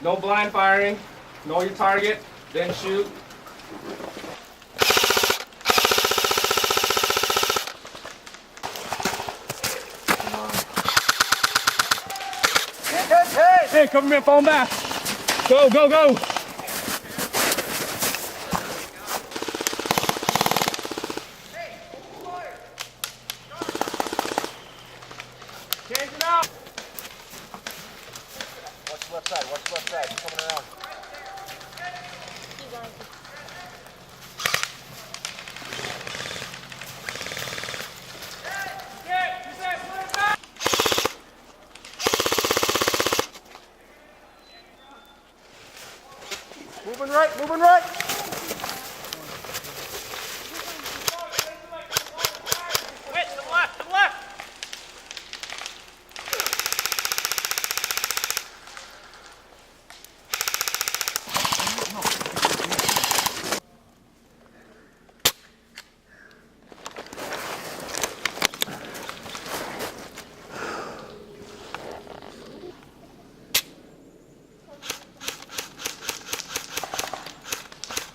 No blind firing. Know your target, then shoot. Hey, cover me up, falling back. Go, go, go. Change it out. Watch the left side, watch the left side. He's coming around. Moving right, moving right. Wait, to the left, to the left.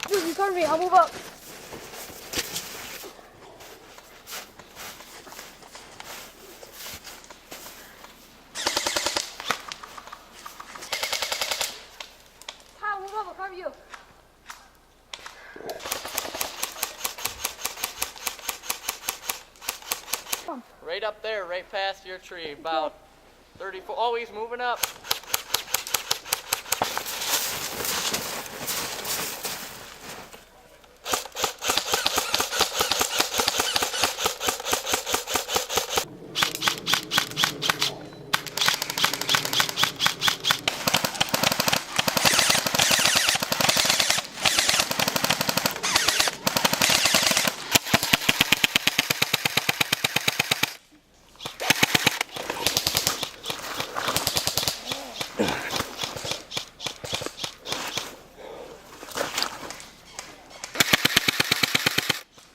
Dude, you cover me. I'll move up. Kyle, move up. I'll cover you. Right up there, right past your tree, about 34. Oh, he's moving up.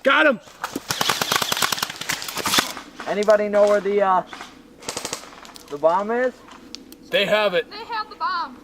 Got him. Anybody know where the bomb is? They have it. They have the bomb.